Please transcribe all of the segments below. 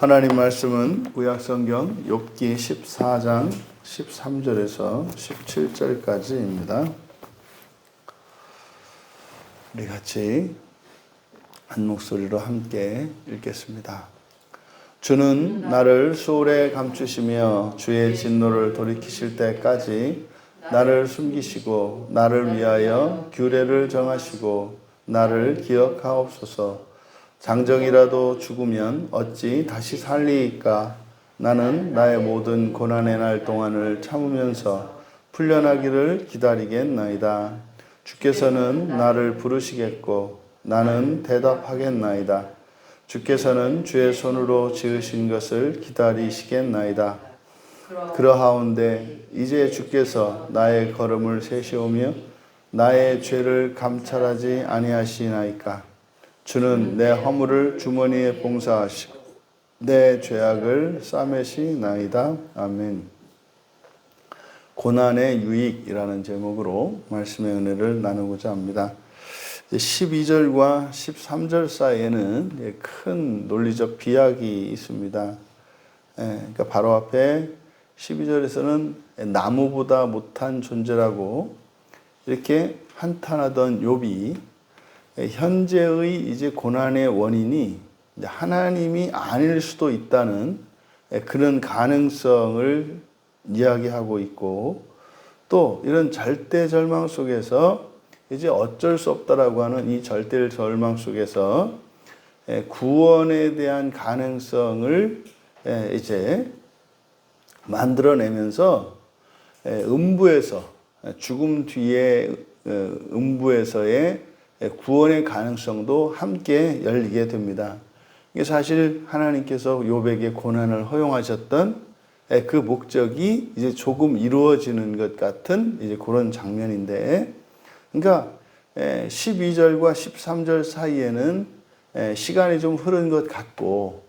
하나님 말씀은 구약성경 욥기 14장 13절에서 17절까지입니다. 우리 같이 한 목소리로 함께 읽겠습니다. 주는 나를 수월에 감추시며 주의 진노를 돌이키실 때까지 나를 숨기시고 나를 위하여 규례를 정하시고 나를 기억하옵소서. 장정이라도 죽으면 어찌 다시 살리이까? 나는 나의 모든 고난의 날 동안을 참으면서 풀려나기를 기다리겠나이다. 주께서는 나를 부르시겠고 나는 대답하겠나이다. 주께서는 주의 손으로 지으신 것을 기다리시겠나이다. 그러하온데 이제 주께서 나의 걸음을 세시오며 나의 죄를 감찰하지 아니하시나이까? 주는 내 허물을 주머니에 봉사하시고 내 죄악을 싸매시나이다. 아멘. 고난의 유익이라는 제목으로 말씀의 은혜를 나누고자 합니다. 12절과 13절 사이에는 큰 논리적 비약이 있습니다. 그러니까 바로 앞에 12절에서는 나무보다 못한 존재라고 이렇게 한탄하던 욥이 현재의 이제 고난의 원인이 하나님이 아닐 수도 있다는 그런 가능성을 이야기하고 있고, 또 이런 절대 절망 속에서 이제 어쩔 수 없다라고 하는 이 절대 절망 속에서 구원에 대한 가능성을 이제 만들어내면서 음부에서, 죽음 뒤에 음부에서의 구원의 가능성도 함께 열리게 됩니다. 이게 사실 하나님께서 욥에게 고난을 허용하셨던 그 목적이 이제 조금 이루어지는 것 같은 이제 그런 장면인데, 그러니까 12절과 13절 사이에는 시간이 좀 흐른 것 같고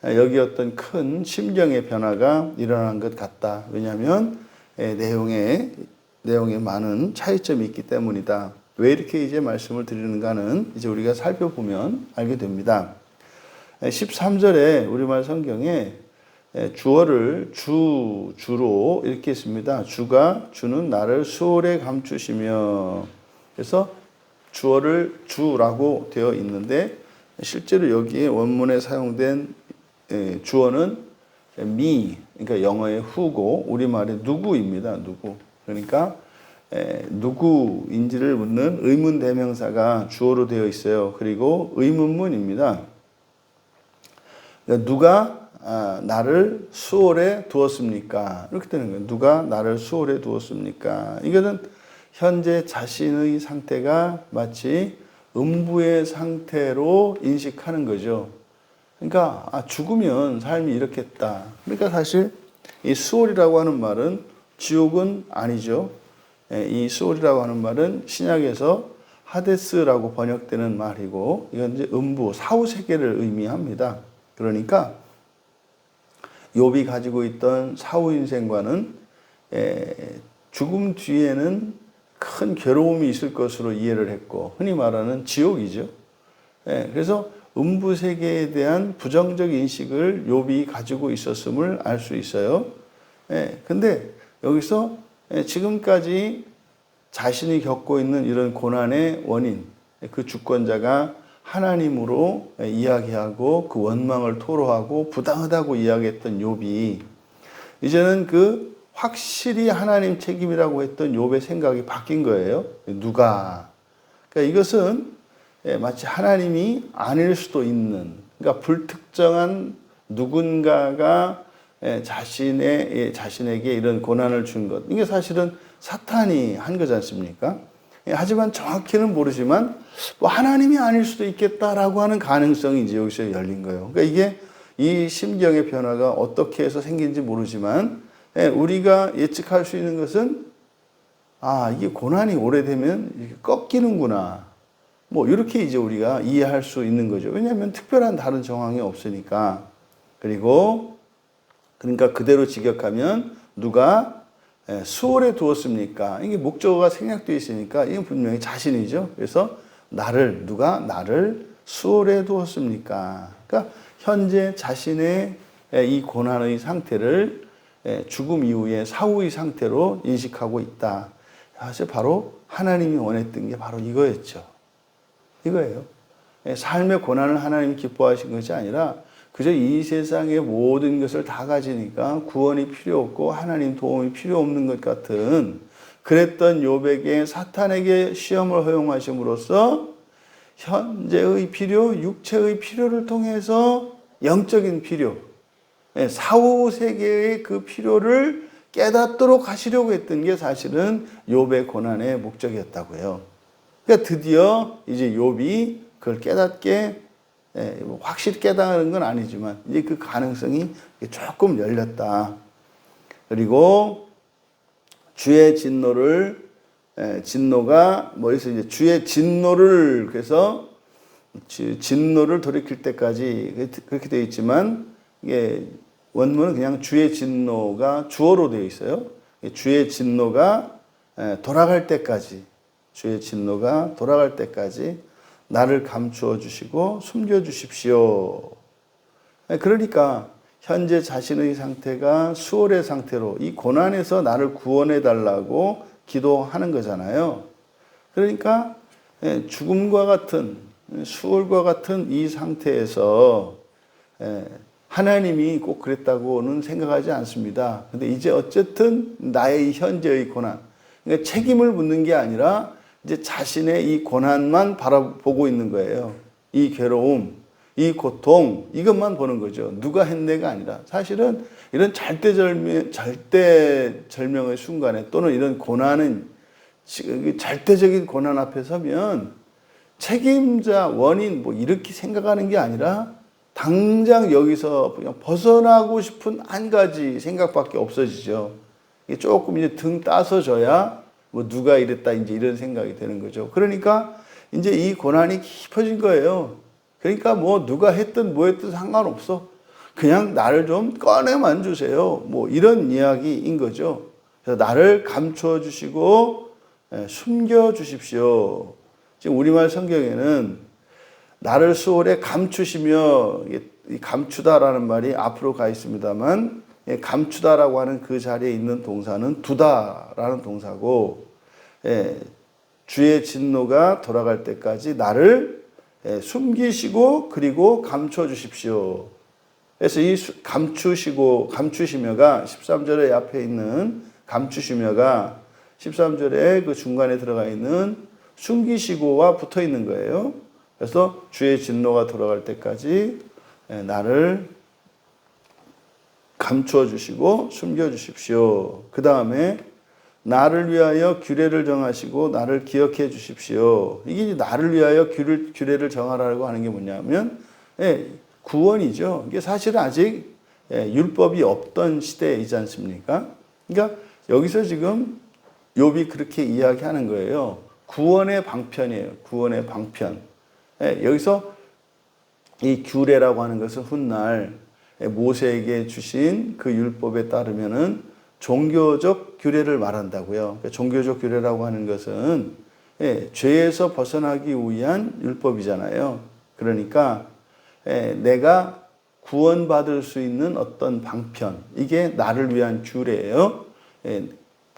여기 어떤 큰 심경의 변화가 일어난 것 같다. 왜냐하면 내용에 많은 차이점이 있기 때문이다. 왜 이렇게 이제 말씀을 드리는가는 이제 우리가 살펴보면 알게 됩니다. 13절에 우리말 성경에 주어를 주로 이렇게 했습니다. 주는 나를 수월에 감추시며. 그래서 주어를 주라고 되어 있는데 실제로 여기에 원문에 사용된 주어는 me, 그러니까 영어의 who고 우리말의 누구입니다. 누구. 그러니까 누구인지를 묻는 의문 대명사가 주어로 되어 있어요. 그리고 의문문입니다. 그러니까 누가 나를 수월에 두었습니까? 이렇게 되는 거예요. 누가 나를 수월에 두었습니까? 이거는 현재 자신의 상태가 마치 음부의 상태로 인식하는 거죠. 그러니까 죽으면 삶이 이렇겠다. 그러니까 사실 이 수월이라고 하는 말은 지옥은 아니죠. 이 수월이라고 하는 말은 신약에서 하데스라고 번역되는 말이고, 이건 이제 음부, 사후세계를 의미합니다. 그러니까 욥이 가지고 있던 사후 인생과는 죽음 뒤에는 큰 괴로움이 있을 것으로 이해를 했고, 흔히 말하는 지옥이죠. 그래서 음부 세계에 대한 부정적 인식을 욥이 가지고 있었음을 알 수 있어요. 근데 여기서 지금까지 자신이 겪고 있는 이런 고난의 원인, 그 주권자가 하나님으로 이야기하고 그 원망을 토로하고 부당하다고 이야기했던 욥이 이제는 그 확실히 하나님 책임이라고 했던 욥의 생각이 바뀐 거예요. 누가? 그러니까 이것은 마치 하나님이 아닐 수도 있는, 그러니까 불특정한 누군가가 자신에게 이런 고난을 준 것. 이게 사실은 사탄이 한 거지 않습니까? 하지만 정확히는 모르지만 뭐 하나님이 아닐 수도 있겠다라고 하는 가능성이 이제 여기서 열린 거예요. 그러니까 이게 이 심경의 변화가 어떻게 해서 생긴지 모르지만 우리가 예측할 수 있는 것은 이게 고난이 오래되면 이렇게 꺾이는구나. 뭐 이렇게 이제 우리가 이해할 수 있는 거죠. 왜냐하면 특별한 다른 정황이 없으니까. 그러니까 그대로 직역하면 누가 수월에 두었습니까? 이게 목적어가 생략되어 있으니까 이건 분명히 자신이죠. 그래서 누가 나를 수월에 두었습니까? 그러니까 현재 자신의 이 고난의 상태를 죽음 이후의 사후의 상태로 인식하고 있다. 사실 바로 하나님이 원했던 게 바로 이거였죠. 이거예요. 삶의 고난을 하나님이 기뻐하신 것이 아니라 그저 이 세상의 모든 것을 다 가지니까 구원이 필요 없고 하나님 도움이 필요 없는 것 같은 그랬던 욥에게 사탄에게 시험을 허용하심으로써 현재의 필요, 육체의 필요를 통해서 영적인 필요, 사후 세계의 그 필요를 깨닫도록 하시려고 했던 게 사실은 욥의 고난의 목적이었다고요. 그러니까 드디어 이제 욥이 그걸 깨닫게 확실히 깨달은 건 아니지만 이제 그 가능성이 조금 열렸다. 그리고 주의 진노가 뭐에서 이제 주의 진노를 그래서 진노를 돌이킬 때까지 그렇게 되어 있지만 이게 원문은 그냥 주의 진노가 주어로 되어 있어요. 주의 진노가 돌아갈 때까지 주의 진노가 돌아갈 때까지 나를 감추어 주시고 숨겨 주십시오. 그러니까 현재 자신의 상태가 수월의 상태로 이 고난에서 나를 구원해 달라고 기도하는 거잖아요. 그러니까 죽음과 같은 수월과 같은 이 상태에서 하나님이 꼭 그랬다고는 생각하지 않습니다. 근데 이제 어쨌든 나의 현재의 고난, 그러니까 책임을 묻는 게 아니라 이제 자신의 이 고난만 바라보고 있는 거예요. 이 괴로움, 이 고통, 이것만 보는 거죠. 누가 했네가 아니라. 사실은 이런 절대절명의 순간에 또는 이런 고난은 절대적인 고난 앞에 서면 책임자, 원인 뭐 이렇게 생각하는 게 아니라 당장 여기서 그냥 벗어나고 싶은 한 가지 생각밖에 없어지죠. 이게 조금 이제 등 따서져야 뭐 누가 이랬다 이제 이런 생각이 되는 거죠. 그러니까 이제 이 고난이 깊어진 거예요. 그러니까 뭐 누가 했든 뭐 했든 상관없어. 그냥 나를 좀 꺼내만 주세요. 뭐 이런 이야기인 거죠. 그래서 나를 감추어 주시고 숨겨 주십시오. 지금 우리말 성경에는 나를 수월에 감추시며, 감추다라는 말이 앞으로 가 있습니다만 감추다라고 하는 그 자리에 있는 동사는 두다라는 동사고, 주의 진노가 돌아갈 때까지 나를 숨기시고 그리고 감춰 주십시오. 그래서 이 감추시며가 13절에 앞에 있는 감추시며가 13절에 그 중간에 들어가 있는 숨기시고와 붙어 있는 거예요. 그래서 주의 진노가 돌아갈 때까지 나를 감추어 주시고 숨겨 주십시오. 그 다음에 나를 위하여 규례를 정하시고 나를 기억해 주십시오. 이게 나를 위하여 규례를 정하라고 하는 게 뭐냐면 구원이죠. 이게 사실은 아직 율법이 없던 시대이지 않습니까? 그러니까 여기서 지금 욥이 그렇게 이야기하는 거예요. 구원의 방편이에요. 구원의 방편. 여기서 이 규례라고 하는 것은 훗날 모세에게 주신 그 율법에 따르면은 종교적 규례를 말한다고요. 그러니까 종교적 규례라고 하는 것은 죄에서 벗어나기 위한 율법이잖아요. 그러니까 내가 구원받을 수 있는 어떤 방편, 이게 나를 위한 규례예요.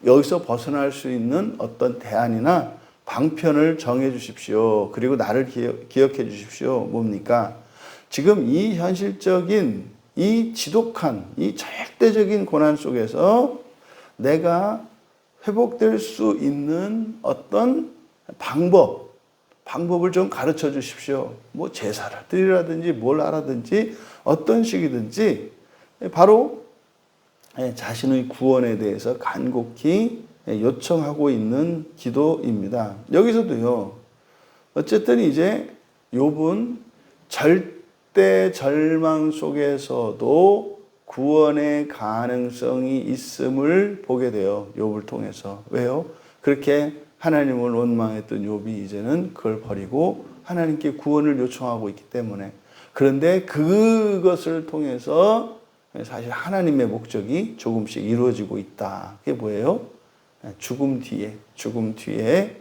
여기서 벗어날 수 있는 어떤 대안이나 방편을 정해 주십시오. 그리고 나를 기억해 주십시오. 뭡니까? 지금 이 현실적인, 이 지독한, 이 절대적인 고난 속에서 내가 회복될 수 있는 어떤 방법을 좀 가르쳐 주십시오. 뭐 제사를 드리라든지 뭘 하라든지 어떤 식이든지 바로 자신의 구원에 대해서 간곡히 요청하고 있는 기도입니다. 여기서도요. 어쨌든 이제 욥은 절대 절망 속에서도 구원의 가능성이 있음을 보게 돼요. 욥을 통해서. 왜요? 그렇게 하나님을 원망했던 욥이 이제는 그걸 버리고 하나님께 구원을 요청하고 있기 때문에. 그런데 그것을 통해서 사실 하나님의 목적이 조금씩 이루어지고 있다. 그게 뭐예요? 죽음 뒤에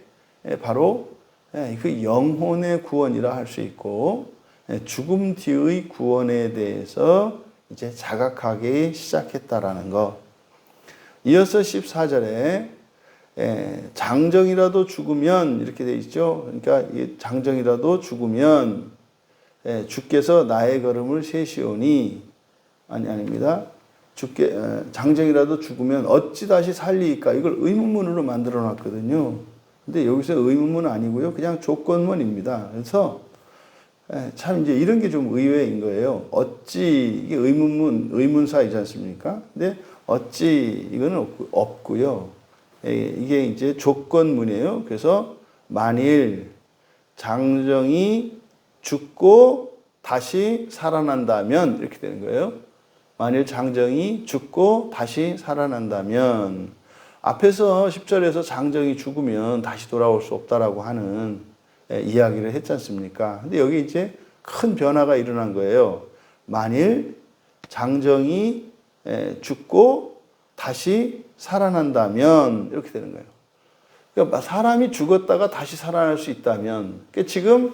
바로 그 영혼의 구원이라 할 수 있고, 죽음 뒤의 구원에 대해서 이제 자각하기 시작했다라는 거. 이어서 14절에 장정이라도 죽으면 이렇게 돼 있죠. 그러니까 장정이라도 죽으면 주께서 나의 걸음을 세시오니 아닙니다. 장정이라도 죽으면 어찌 다시 살리이까? 이걸 의문문으로 만들어 놨거든요. 근데 여기서 의문문 아니고요. 그냥 조건문입니다. 그래서 참 이제 이런 게 좀 의외인 거예요. 어찌 이게 의문사이지 않습니까? 근데 어찌 이거는 없고요. 이게 이제 조건문이에요. 그래서 만일 장정이 죽고 다시 살아난다면 이렇게 되는 거예요. 만일 장정이 죽고 다시 살아난다면 앞에서 10절에서 장정이 죽으면 다시 돌아올 수 없다라고 하는 이야기를 했지 않습니까? 근데 여기 이제 큰 변화가 일어난 거예요. 만일 장정이 죽고 다시 살아난다면 이렇게 되는 거예요. 그러니까 사람이 죽었다가 다시 살아날 수 있다면, 그러니까 지금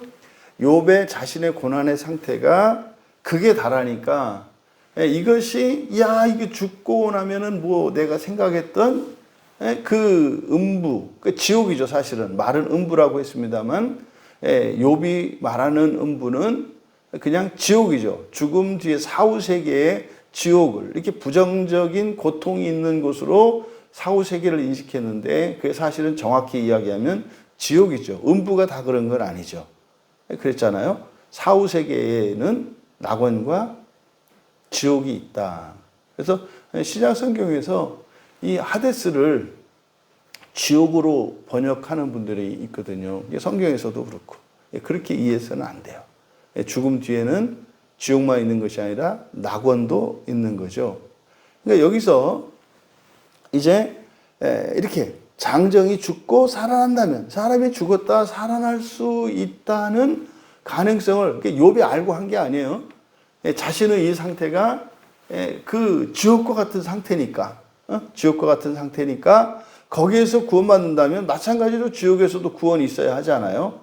욥의 자신의 고난의 상태가 극에 달하니까 이것이 이게 죽고 나면은 뭐 내가 생각했던 그 음부, 그 지옥이죠. 사실은 말은 음부라고 했습니다만 욥이 말하는 음부는 그냥 지옥이죠. 죽음 뒤에 사후 세계의 지옥을 이렇게 부정적인 고통이 있는 곳으로 사후 세계를 인식했는데 그게 사실은 정확히 이야기하면 지옥이죠. 음부가 다 그런 건 아니죠. 그랬잖아요. 사후 세계에는 낙원과 지옥이 있다. 그래서 신약 성경에서 이 하데스를 지옥으로 번역하는 분들이 있거든요. 성경에서도 그렇고 그렇게 이해해서는 안 돼요. 죽음 뒤에는 지옥만 있는 것이 아니라 낙원도 있는 거죠. 그러니까 여기서 이제 이렇게 장정이 죽고 살아난다면 사람이 죽었다 살아날 수 있다는 가능성을 욥이 알고 한 게 아니에요. 자신의 이 상태가 그 지옥과 같은 상태니까 지옥과 같은 상태니까 거기에서 구원받는다면 마찬가지로 지옥에서도 구원이 있어야 하잖아요.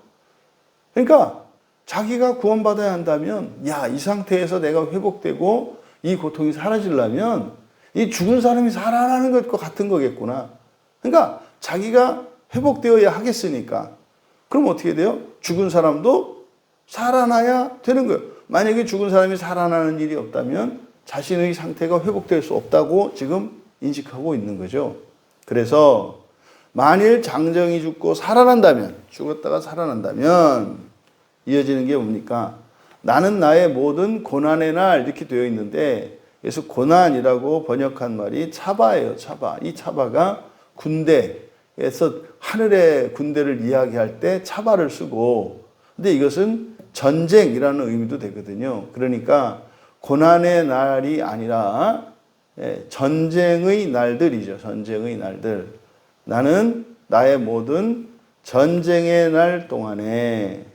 그러니까 자기가 구원받아야 한다면 이 상태에서 내가 회복되고 이 고통이 사라지려면 이 죽은 사람이 살아나는 것과 같은 거겠구나. 그러니까 자기가 회복되어야 하겠으니까. 그럼 어떻게 돼요? 죽은 사람도 살아나야 되는 거예요. 만약에 죽은 사람이 살아나는 일이 없다면 자신의 상태가 회복될 수 없다고 지금 인식하고 있는 거죠. 그래서 만일 장정이 죽고 살아난다면, 죽었다가 살아난다면 이어지는 게 뭡니까? 나는 나의 모든 고난의 날 이렇게 되어 있는데 그래서 고난이라고 번역한 말이 차바예요. 차바. 이 차바가 군대에서 하늘의 군대를 이야기할 때 차바를 쓰고 근데 이것은 전쟁이라는 의미도 되거든요. 그러니까 고난의 날이 아니라 전쟁의 날들이죠. 전쟁의 날들. 나는 나의 모든 전쟁의 날 동안에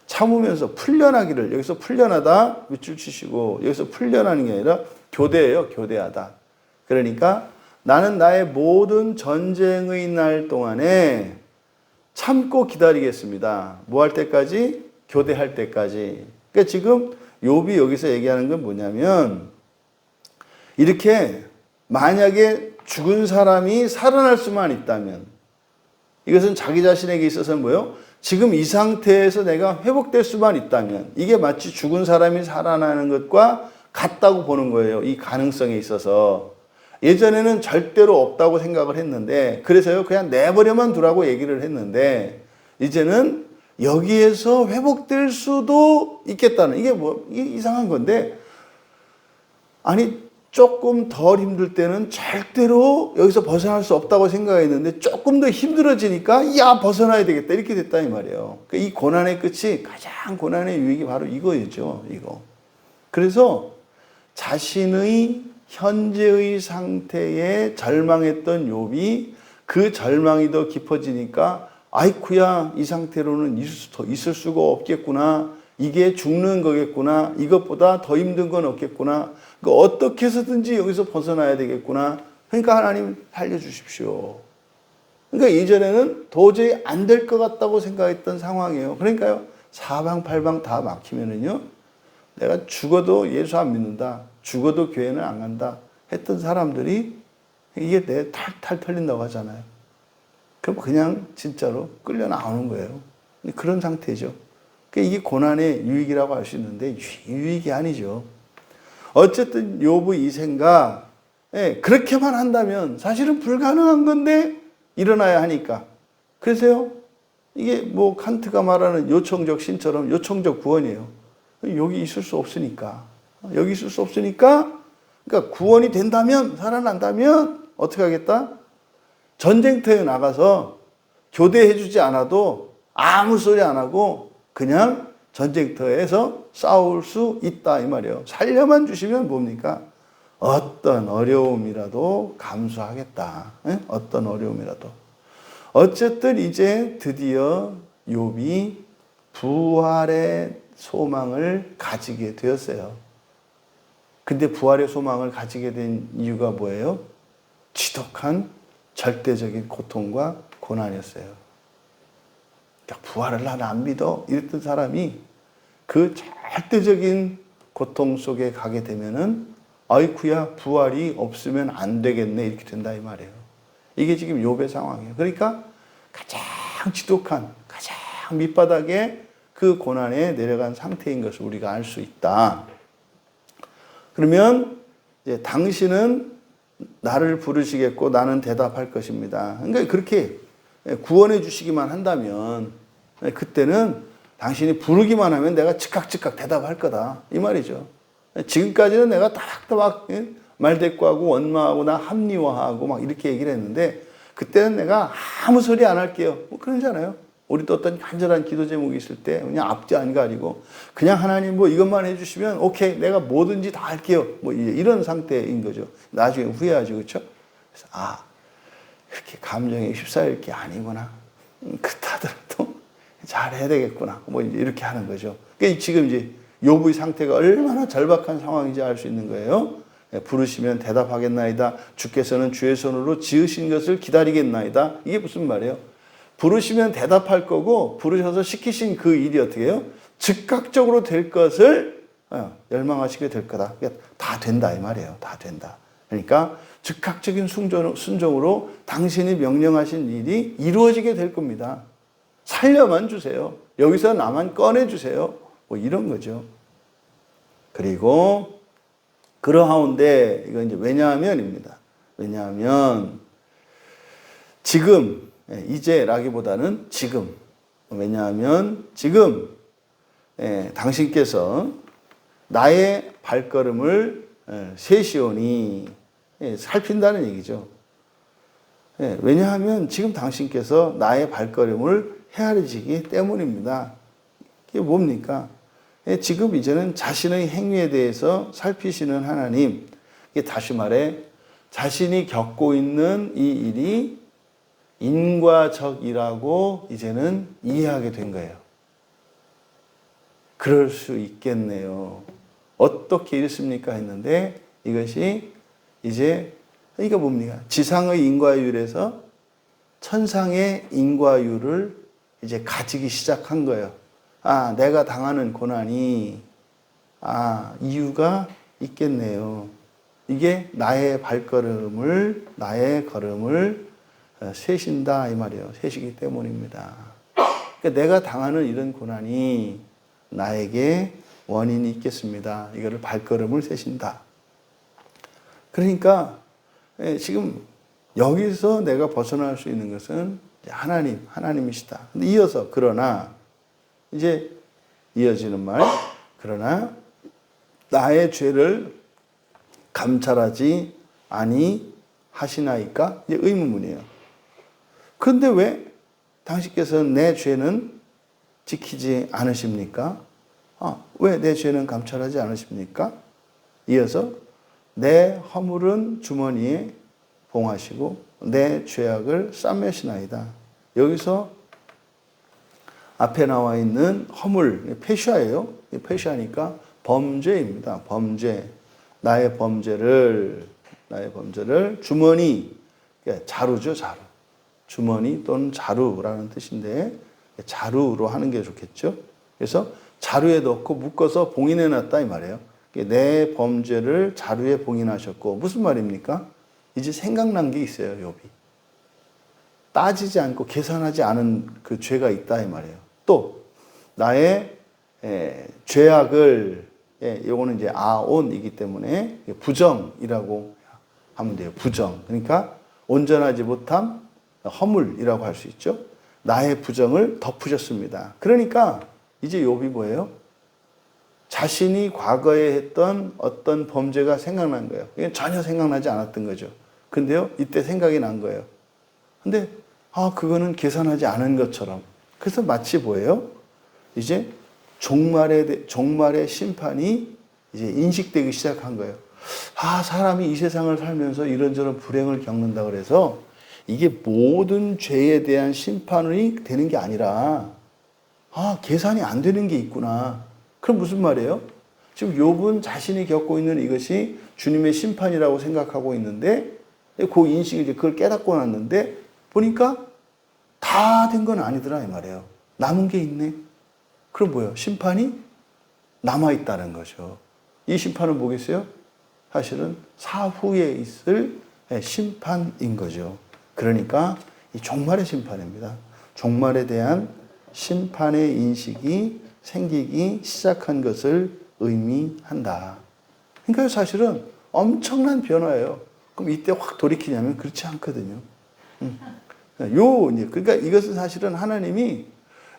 참으면서 풀려나기를, 여기서 풀려나다 밑줄 치시고 여기서 풀려나는 게 아니라 교대예요. 교대하다. 그러니까 나는 나의 모든 전쟁의 날 동안에 참고 기다리겠습니다. 뭐 할 때까지? 교대할 때까지. 그러니까 지금 욥이 여기서 얘기하는 건 뭐냐면 이렇게 만약에 죽은 사람이 살아날 수만 있다면 이것은 자기 자신에게 있어서는 뭐예요? 지금 이 상태에서 내가 회복될 수만 있다면 이게 마치 죽은 사람이 살아나는 것과 같다고 보는 거예요. 이 가능성에 있어서. 예전에는 절대로 없다고 생각을 했는데 그래서요 그냥 내버려만 두라고 얘기를 했는데 이제는 여기에서 회복될 수도 있겠다는 이게 이상한 건데 아니 조금 덜 힘들 때는 절대로 여기서 벗어날 수 없다고 생각했는데 조금 더 힘들어지니까 벗어나야 되겠다 이렇게 됐다 이 말이에요. 그러니까 이 고난의 끝이 가장 고난의 유익이 바로 이거였죠. 이거. 그래서 자신의 현재의 상태에 절망했던 욥이 그 절망이 더 깊어지니까 아이쿠야 이 상태로는 있을 수가 없겠구나. 이게 죽는 거겠구나. 이것보다 더 힘든 건 없겠구나. 그러니까 어떻게 해서든지 여기서 벗어나야 되겠구나. 그러니까 하나님 살려주십시오. 그러니까 이전에는 도저히 안 될 것 같다고 생각했던 상황이에요. 그러니까요. 사방팔방 다 막히면은요, 내가 죽어도 예수 안 믿는다, 죽어도 교회는 안 간다 했던 사람들이 이게 내 탈탈 털린다고 하잖아요. 그럼 그냥 진짜로 끌려 나오는 거예요. 그런 상태죠. 이게 고난의 유익이라고 할 수 있는데 유익이 아니죠. 어쨌든 욥의 이 생각, 그렇게만 한다면 사실은 불가능한 건데 일어나야 하니까. 그래서요, 이게 뭐 칸트가 말하는 요청적 신처럼 요청적 구원이에요. 여기 있을 수 없으니까. 여기 있을 수 없으니까, 그러니까 구원이 된다면, 살아난다면 어떻게 하겠다? 전쟁터에 나가서 교대해주지 않아도 아무 소리 안 하고 그냥 전쟁터에서 싸울 수 있다 이 말이에요. 살려만 주시면 뭡니까? 어떤 어려움이라도 감수하겠다. 어떤 어려움이라도. 어쨌든 이제 드디어 욥이 부활의 소망을 가지게 되었어요. 근데 부활의 소망을 가지게 된 이유가 뭐예요? 지독한 절대적인 고통과 고난이었어요. 그러니까 부활을 나는 안 믿어 이랬던 사람이 그 절대적인 고통 속에 가게 되면은 아이쿠야 부활이 없으면 안 되겠네 이렇게 된다 이 말이에요. 이게 지금 욥의 상황이에요. 그러니까 가장 지독한 가장 밑바닥에 그 고난에 내려간 상태인 것을 우리가 알 수 있다. 그러면 이제 당신은 나를 부르시겠고 나는 대답할 것입니다. 그러니까 그렇게 구원해 주시기만 한다면 그때는 당신이 부르기만 하면 내가 즉각 대답할 거다 이 말이죠. 지금까지는 내가 막 말대꾸하고 원망하고 나 합리화하고 막 이렇게 얘기를 했는데 그때는 내가 아무 소리 안 할게요. 뭐 그러잖아요. 우리도 어떤 간절한 기도 제목이 있을 때 그냥 앞뒤 안 가리고 그냥 하나님 뭐 이것만 해주시면 오케이 내가 뭐든지 다 할게요. 뭐 이런 상태인 거죠. 나중에 후회하죠, 그렇죠? 그래서 그렇게 감정에 휩싸일 게 아니구나. 그렇다더라도 잘해야 되겠구나. 뭐 이렇게 하는 거죠. 그러니까 지금 이제 욥의 상태가 얼마나 절박한 상황인지 알 수 있는 거예요. 부르시면 대답하겠나이다. 주께서는 주의 손으로 지으신 것을 기다리겠나이다. 이게 무슨 말이에요? 부르시면 대답할 거고 부르셔서 시키신 그 일이 어떻게 해요? 즉각적으로 될 것을 열망하시게 될 거다. 그러니까 다 된다 이 말이에요. 다 된다. 그러니까 즉각적인 순종으로 당신이 명령하신 일이 이루어지게 될 겁니다. 살려만 주세요. 여기서 나만 꺼내주세요. 뭐 이런 거죠. 그리고 그러하온데 이건 이제 왜냐하면입니다. 왜냐하면 지금 이제라기보다는 지금. 왜냐하면 지금 당신께서 나의 발걸음을 세시오니 살핀다는 얘기죠. 왜냐하면 지금 당신께서 나의 발걸음을 헤아리시기 때문입니다. 이게 뭡니까? 지금 이제는 자신의 행위에 대해서 살피시는 하나님. 이게 다시 말해 자신이 겪고 있는 이 일이 인과적이라고 이제는 이해하게 된 거예요. 그럴 수 있겠네요. 어떻게 이랬습니까? 했는데 이것이 이제 이게 뭡니까? 지상의 인과율에서 천상의 인과율을 이제 가지기 시작한 거예요. 내가 당하는 고난이 이유가 있겠네요. 이게 나의 발걸음을 나의 걸음을 세신다 이 말이에요. 세시기 때문입니다. 그러니까 내가 당하는 이런 고난이 나에게 원인이 있겠습니다. 이거를 발걸음을 세신다. 그러니까 지금 여기서 내가 벗어날 수 있는 것은 하나님이시다. 근데 이어서 그러나 이제 이어지는 말 그러나 나의 죄를 감찰하지 아니하시나이까? 이제 의문문이에요. 그런데 왜 당신께서는 내 죄는 지키지 않으십니까? 왜 내 죄는 감찰하지 않으십니까? 이어서 내 허물은 주머니에 봉하시고 내 죄악을 싸매시나이다. 여기서 앞에 나와 있는 허물, 페샤예요. 페샤니까 범죄입니다. 범죄. 나의 범죄를 주머니, 자루죠, 자루. 주머니 또는 자루라는 뜻인데 자루로 하는 게 좋겠죠. 그래서 자루에 넣고 묶어서 봉인해 놨다 이 말이에요. 내 범죄를 자루에 봉인하셨고, 무슨 말입니까? 이제 생각난 게 있어요, 욥이. 따지지 않고 계산하지 않은 그 죄가 있다 이 말이에요. 또 나의 죄악을, 요거는 이제 아온이기 때문에 부정이라고 하면 돼요. 부정. 그러니까 온전하지 못함, 허물이라고 할 수 있죠. 나의 부정을 덮으셨습니다. 그러니까 이제 욥이 뭐예요? 자신이 과거에 했던 어떤 범죄가 생각난 거예요. 이게 전혀 생각나지 않았던 거죠. 근데요, 이때 생각이 난 거예요. 근데 그거는 계산하지 않은 것처럼. 그래서 마치 뭐예요? 이제 종말의 심판이 이제 인식되기 시작한 거예요. 사람이 이 세상을 살면서 이런저런 불행을 겪는다 그래서 이게 모든 죄에 대한 심판이 되는 게 아니라 계산이 안 되는 게 있구나. 그럼 무슨 말이에요? 지금 욥은 자신이 겪고 있는 이것이 주님의 심판이라고 생각하고 있는데 그 인식을 이제 그걸 깨닫고 났는데 보니까 다 된 건 아니더라 이 말이에요. 남은 게 있네. 그럼 뭐예요? 심판이 남아있다는 거죠. 이 심판은 뭐겠어요? 사실은 사후에 있을 심판인 거죠. 그러니까 이 종말의 심판입니다. 종말에 대한 심판의 인식이 생기기 시작한 것을 의미한다. 그러니까 사실은 엄청난 변화예요. 그럼 이때 확 돌이키냐면 그렇지 않거든요. 그러니까 이것은 사실은 하나님이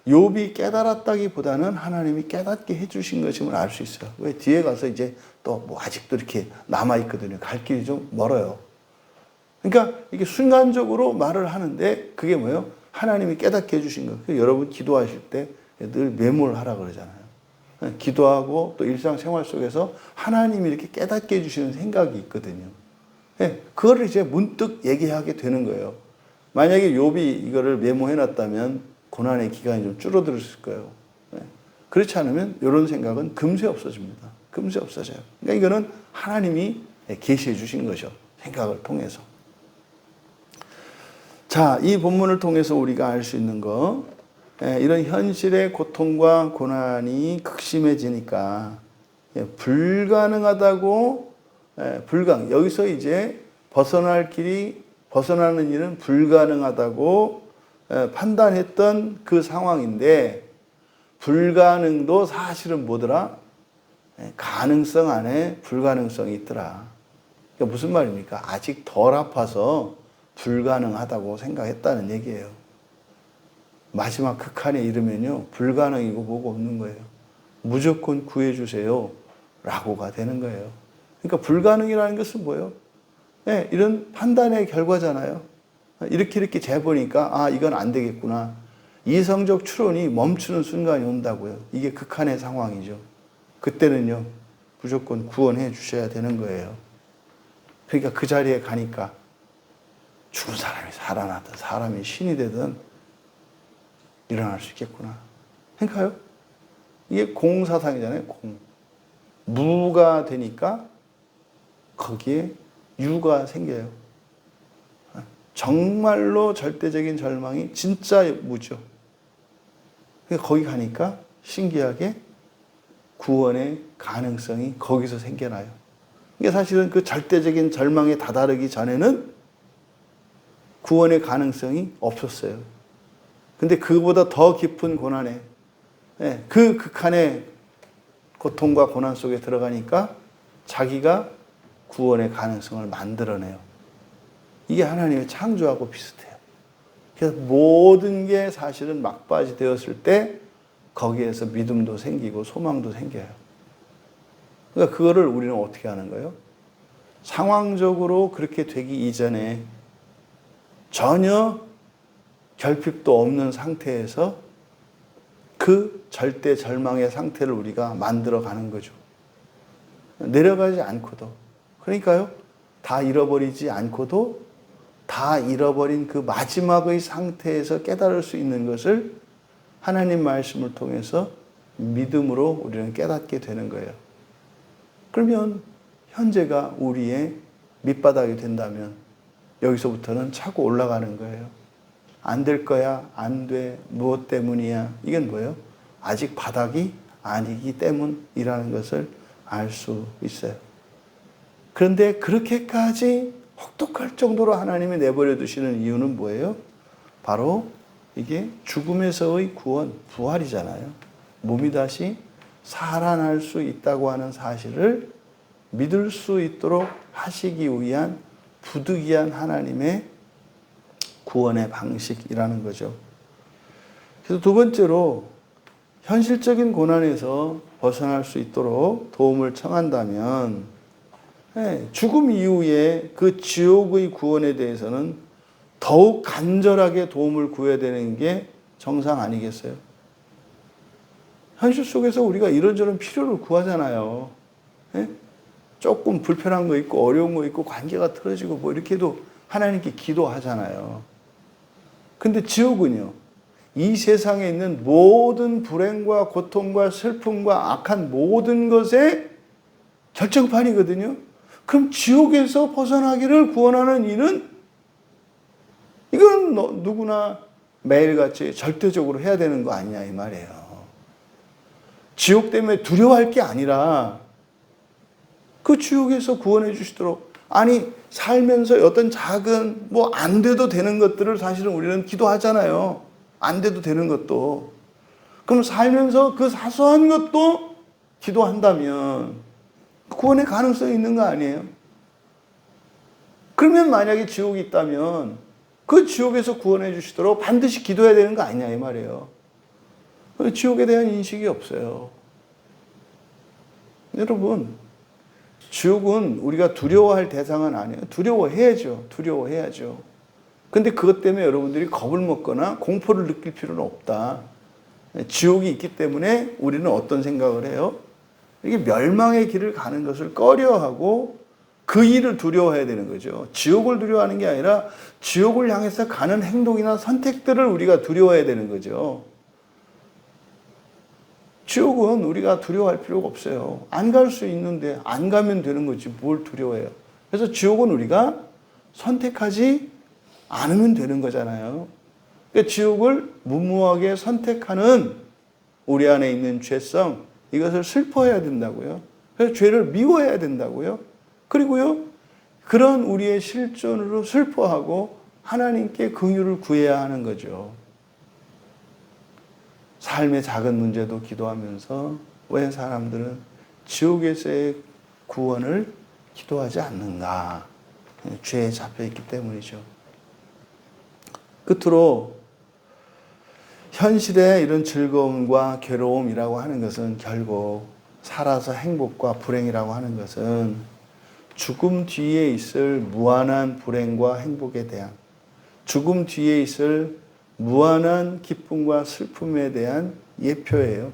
욥이 깨달았다기보다는 하나님이 깨닫게 해주신 것임을 알 수 있어요. 왜? 뒤에 가서 이제 또 뭐 아직도 이렇게 남아있거든요. 갈 길이 좀 멀어요. 그러니까 이게 순간적으로 말을 하는데 그게 뭐예요? 하나님이 깨닫게 해주신 거예요. 여러분 기도하실 때 늘 메모를 하라 그러잖아요. 기도하고 또 일상생활 속에서 하나님이 이렇게 깨닫게 해주시는 생각이 있거든요. 그거를 이제 문득 얘기하게 되는 거예요. 만약에 욥이 이거를 메모해 놨다면 고난의 기간이 좀 줄어들었을 거예요. 그렇지 않으면 이런 생각은 금세 없어집니다. 금세 없어져요. 그러니까 이거는 하나님이 계시해 주신 거죠. 생각을 통해서. 자, 이 본문을 통해서 우리가 알 수 있는 거, 이런 현실의 고통과 고난이 극심해지니까 불가능하다고, 여기서 이제 벗어나는 일은 불가능하다고 판단했던 그 상황인데, 불가능도 사실은 뭐더라? 가능성 안에 불가능성이 있더라. 그러니까 무슨 말입니까? 아직 덜 아파서 불가능하다고 생각했다는 얘기예요. 마지막 극한에 이르면요, 불가능이고 뭐고 없는 거예요. 무조건 구해주세요 라고가 되는 거예요. 그러니까 불가능이라는 것은 뭐예요? 이런 판단의 결과잖아요. 이렇게 재보니까 이건 안 되겠구나. 이성적 추론이 멈추는 순간이 온다고요. 이게 극한의 상황이죠. 그때는요, 무조건 구원해 주셔야 되는 거예요. 그러니까 그 자리에 가니까 죽은 사람이 살아나든 사람이 신이 되든 일어날 수 있겠구나. 그러니까요, 이게 공사상이잖아요. 무가 되니까 거기에 유가 생겨요. 정말로 절대적인 절망이 진짜 무죠. 거기 가니까 신기하게 구원의 가능성이 거기서 생겨나요. 이게 사실은 그 절대적인 절망에 다다르기 전에는 구원의 가능성이 없었어요. 근데 그보다 더 깊은 고난에, 그 극한의 고통과 고난 속에 들어가니까 자기가 구원의 가능성을 만들어내요. 이게 하나님의 창조하고 비슷해요. 그래서 모든 게 사실은 막바지 되었을 때 거기에서 믿음도 생기고 소망도 생겨요. 그러니까 그거를 우리는 어떻게 하는 거예요? 상황적으로 그렇게 되기 이전에 전혀 결핍도 없는 상태에서 그 절대 절망의 상태를 우리가 만들어 가는 거죠. 내려가지 않고도. 그러니까요, 다 잃어버리지 않고도 다 잃어버린 그 마지막의 상태에서 깨달을 수 있는 것을 하나님 말씀을 통해서 믿음으로 우리는 깨닫게 되는 거예요. 그러면 현재가 우리의 밑바닥이 된다면 여기서부터는 차고 올라가는 거예요. 안 될 거야, 안 돼, 무엇 때문이야. 이건 뭐예요? 아직 바닥이 아니기 때문이라는 것을 알 수 있어요. 그런데 그렇게까지 혹독할 정도로 하나님이 내버려 두시는 이유는 뭐예요? 바로 이게 죽음에서의 구원, 부활이잖아요. 몸이 다시 살아날 수 있다고 하는 사실을 믿을 수 있도록 하시기 위한 부득이한 하나님의 구원의 방식이라는 거죠. 그래서 두 번째로 현실적인 고난에서 벗어날 수 있도록 도움을 청한다면 죽음 이후에 그 지옥의 구원에 대해서는 더욱 간절하게 도움을 구해야 되는 게 정상 아니겠어요? 현실 속에서 우리가 이런저런 필요를 구하잖아요. 조금 불편한 거 있고 어려운 거 있고 관계가 틀어지고 뭐 이렇게 해도 하나님께 기도하잖아요. 근데 지옥은요, 이 세상에 있는 모든 불행과 고통과 슬픔과 악한 모든 것의 결정판이거든요. 그럼 지옥에서 벗어나기를 구원하는 일은 이건 누구나 매일같이 절대적으로 해야 되는 거 아니냐 이 말이에요. 지옥 때문에 두려워할 게 아니라 그 지옥에서 구원해 주시도록, 아니 살면서 어떤 작은 뭐 안 돼도 되는 것들을 사실은 우리는 기도하잖아요. 안 돼도 되는 것도. 그럼 살면서 그 사소한 것도 기도한다면 구원의 가능성이 있는 거 아니에요? 그러면 만약에 지옥이 있다면 그 지옥에서 구원해 주시도록 반드시 기도해야 되는 거 아니냐 이 말이에요. 지옥에 대한 인식이 없어요. 여러분, 지옥은 우리가 두려워할 대상은 아니에요. 두려워해야죠. 근데 그것 때문에 여러분들이 겁을 먹거나 공포를 느낄 필요는 없다. 지옥이 있기 때문에 우리는 어떤 생각을 해요? 이게 멸망의 길을 가는 것을 꺼려하고 그 일을 두려워해야 되는 거죠. 지옥을 두려워하는 게 아니라 지옥을 향해서 가는 행동이나 선택들을 우리가 두려워해야 되는 거죠. 지옥은 우리가 두려워할 필요가 없어요. 안 갈 수 있는데 안 가면 되는 거지 뭘 두려워해요. 그래서 지옥은 우리가 선택하지 않으면 되는 거잖아요. 그러니까 지옥을 무모하게 선택하는 우리 안에 있는 죄성, 이것을 슬퍼해야 된다고요. 그래서 죄를 미워해야 된다고요. 그리고요, 그런 우리의 실존으로 슬퍼하고 하나님께 긍휼을 구해야 하는 거죠. 삶의 작은 문제도 기도하면서 왜 사람들은 지옥에서의 구원을 기도하지 않는가? 죄에 잡혀있기 때문이죠. 끝으로 현실의 이런 즐거움과 괴로움이라고 하는 것은 결국 살아서 행복과 불행이라고 하는 것은 죽음 뒤에 있을 무한한 불행과 행복에 대한, 죽음 뒤에 있을 무한한 기쁨과 슬픔에 대한 예표예요.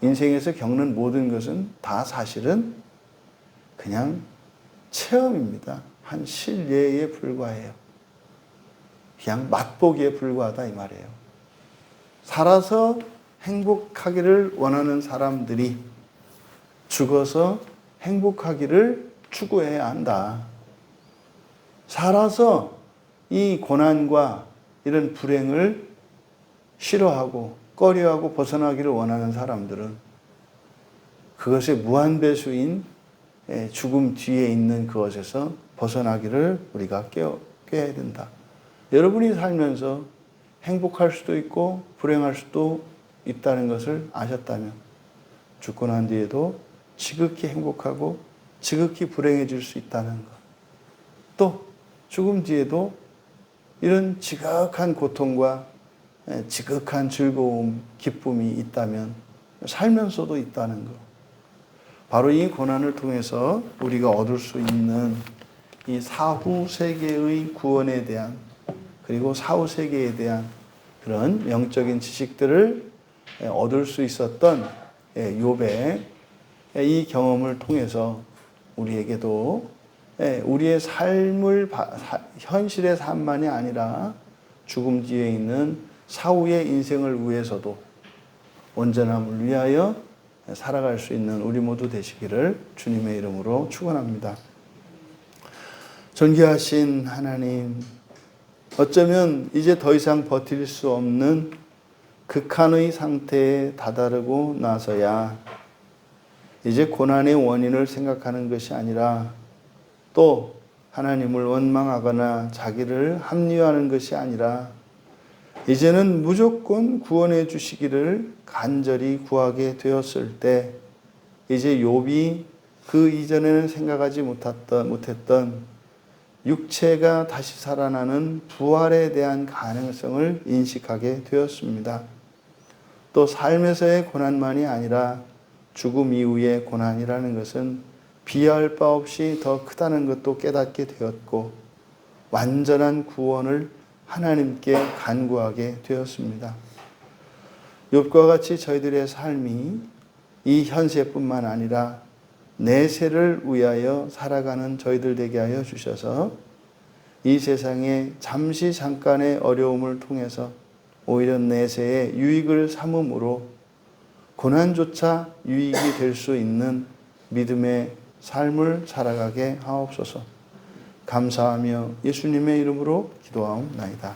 인생에서 겪는 모든 것은 다 사실은 그냥 체험입니다. 한 실례에 불과해요. 그냥 맛보기에 불과하다 이 말이에요. 살아서 행복하기를 원하는 사람들이 죽어서 행복하기를 추구해야 한다. 살아서 이 고난과 이런 불행을 싫어하고 꺼려하고 벗어나기를 원하는 사람들은 그것의 무한배수인 죽음 뒤에 있는 그것에서 벗어나기를 우리가 깨야 된다. 여러분이 살면서 행복할 수도 있고 불행할 수도 있다는 것을 아셨다면 죽고 난 뒤에도 지극히 행복하고 지극히 불행해질 수 있다는 것. 또 죽음 뒤에도 이런 지극한 고통과 지극한 즐거움, 기쁨이 있다면 살면서도 있다는 것. 바로 이 고난을 통해서 우리가 얻을 수 있는 이 사후 세계의 구원에 대한, 그리고 사후 세계에 대한 그런 영적인 지식들을 얻을 수 있었던 욥의 이 경험을 통해서 우리에게도 우리의 삶을, 현실의 삶만이 아니라 죽음 뒤에 있는 사후의 인생을 위해서도 온전함을 위하여 살아갈 수 있는 우리 모두 되시기를 주님의 이름으로 축원합니다. 존귀하신 하나님, 어쩌면 이제 더 이상 버틸 수 없는 극한의 상태에 다다르고 나서야 이제 고난의 원인을 생각하는 것이 아니라 또 하나님을 원망하거나 자기를 합리화하는 것이 아니라 이제는 무조건 구원해 주시기를 간절히 구하게 되었을 때 이제 욥이 그 이전에는 생각하지 못했던 육체가 다시 살아나는 부활에 대한 가능성을 인식하게 되었습니다. 또 삶에서의 고난만이 아니라 죽음 이후의 고난이라는 것은 비할 바 없이 더 크다는 것도 깨닫게 되었고 완전한 구원을 하나님께 간구하게 되었습니다. 욥과 같이 저희들의 삶이 이 현세뿐만 아니라 내세를 위하여 살아가는 저희들 되게 하여 주셔서 이 세상에 잠시 잠깐의 어려움을 통해서 오히려 내세의 유익을 삼음으로 고난조차 유익이 될 수 있는 믿음의 삶을 살아가게 하옵소서. 감사하며 예수님의 이름으로 기도하옵나이다.